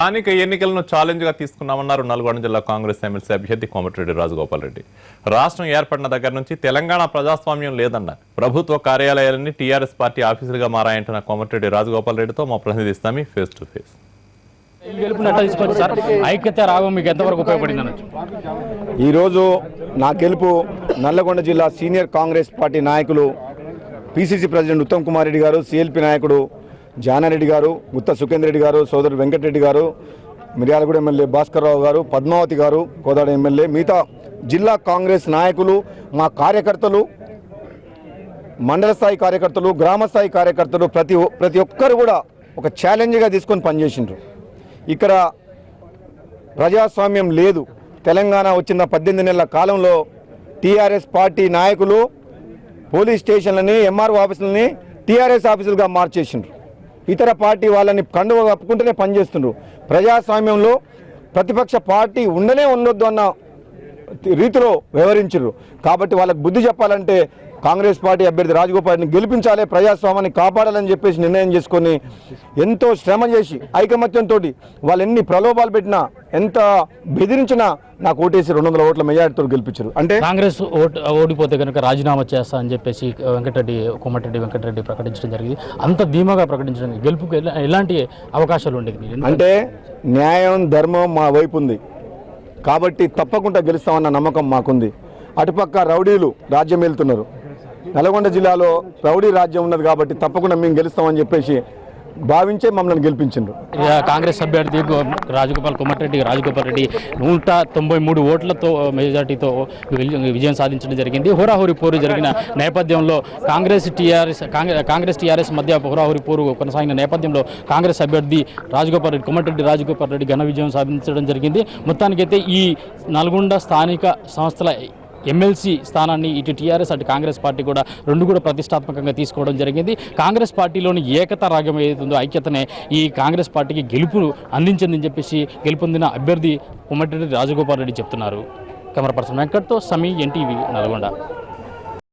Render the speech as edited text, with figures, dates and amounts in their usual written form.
స్థానిక ఎన్నికలను ఛాలెంజ్ గా తీసుకున్నామన్నారు నల్గొండ జిల్లా కాంగ్రెస్ ఎమ్మెల్సీ అభ్యర్థి కోమటిరెడ్డి రాజగోపాల్ రెడ్డి. రాష్ట్రం ఏర్పడిన దగ్గర నుంచి తెలంగాణ ప్రజాస్వామ్యం లేదన్నారు. ప్రభుత్వ కార్యాలయాలన్నీ టీఆర్ఎస్ పార్టీ ఆఫీసులుగా మారాయంటున్న కోమటిరెడ్డి రాజగోపాల్ రెడ్డితో మా ప్రతినిధి ఇస్తామి ఫేస్ టు ఫేస్. ఐక్యత రాగం మీకు ఎంతవరకు ఉపయోగపడింది? ఈరోజు నా గెలుపు నల్లగొండ జిల్లా సీనియర్ కాంగ్రెస్ పార్టీ నాయకులు పిసిసి ప్రెసిడెంట్ ఉత్తమ్ కుమార్ రెడ్డి గారు, సిఎల్పి నాయకుడు జానారెడ్డి గారు, గుత్త సుఖేందర్ రెడ్డి గారు, సోదరుడు వెంకటరెడ్డి గారు, మిర్యాలగూడ ఎమ్మెల్యే భాస్కర్ రావు గారు, పద్మావతి గారు, కోదాడ ఎమ్మెల్యే, మిగతా జిల్లా కాంగ్రెస్ నాయకులు, మా కార్యకర్తలు, మండల స్థాయి కార్యకర్తలు, గ్రామ స్థాయి కార్యకర్తలు ప్రతి ఒక్కరు కూడా ఒక ఛాలెంజ్గా తీసుకొని పనిచేసిండ్రు. ఇక్కడ ప్రజాస్వామ్యం లేదు. తెలంగాణ వచ్చిన 18 నెలల కాలంలో టీఆర్ఎస్ పార్టీ నాయకులు పోలీస్ స్టేషన్లని, ఎంఆర్ఓ ఆఫీసులని టీఆర్ఎస్ ఆఫీసులుగా మార్చేసిండ్రు. ఇతర పార్టీ వాళ్ళని కండువ కప్పుకుంటూనే పనిచేస్తుండ్రు. ప్రజాస్వామ్యంలో ప్రతిపక్ష పార్టీ ఉండొద్దు అన్న రీతిలో వ్యవహరించారు. కాబట్టి వాళ్ళకు బుద్ధి చెప్పాలంటే కాంగ్రెస్ పార్టీ అభ్యర్థి రాజగోపాల్ని గెలిపించాలి, ప్రజాస్వామ్యాన్ని కాపాడాలని చెప్పేసి నిర్ణయం చేసుకొని ఎంతో శ్రమ చేసి ఐకమత్యంతో వాళ్ళు ఎన్ని ప్రలోభాలు పెట్టినా, ఎంత బెదిరించినా నాకు ఓటేసి 200 ఓట్ల మెజారిటీతో గెలిపించారు. అంటే కాంగ్రెస్ ఓడిపోతే కనుక రాజీనామా చేస్తా అని చెప్పేసి కోమటిరెడ్డి వెంకటరెడ్డి ప్రకటించడం జరిగింది. అంత ధీమాగా ప్రకటించడం గెలుపుకు ఎలాంటి అవకాశాలు ఉండేది? అంటే న్యాయం ధర్మం మా వైపు ఉంది కాబట్టి తప్పకుండా గెలుస్తామన్న నమ్మకం మాకుంది. అటుపక్క రౌడీలు రాజ్యం వెళ్తున్నారు. నల్గొండ జిల్లాలో రౌడీ రాజ్యం ఉన్నది కాబట్టి తప్పకుండా మేము గెలుస్తామని చెప్పేసి భావించే మమ్మల్ని గెలిపించిండ్రు. కాంగ్రెస్ అభ్యర్థి కోమటిరెడ్డి రాజగోపాల్ రెడ్డి 193 ఓట్లతో మెజార్టీతో విజయం సాధించడం జరిగింది. హోరాహోరీ పోరు జరిగిన నేపథ్యంలో కాంగ్రెస్ టీఆర్ఎస్ మధ్య హోరాహోరీ పోరు కొనసాగిన నేపథ్యంలో కాంగ్రెస్ అభ్యర్థి కోమటిరెడ్డి రాజగోపాల్ రెడ్డి ఘన విజయం సాధించడం జరిగింది. మొత్తానికైతే ఈ నల్గొండ స్థానిక సంస్థల ఎమ్మెల్సీ స్థానాన్ని ఇటు టీఆర్ఎస్ అటు కాంగ్రెస్ పార్టీ కూడా రెండు కూడా ప్రతిష్టాత్మకంగా తీసుకోవడం జరిగింది. కాంగ్రెస్ పార్టీలోని ఏకత రాగం ఏదైతుందో ఐక్యతనే ఈ కాంగ్రెస్ పార్టీకి గెలుపును అందించిందని చెప్పేసి గెలుపొందిన అభ్యర్థి కోమటిరెడ్డి రాజగోపాల్ రెడ్డి చెప్తున్నారు. కెమెరా పర్సన్ వెంకట్తో సమీ, ఎన్టీవీ, నల్గొండ.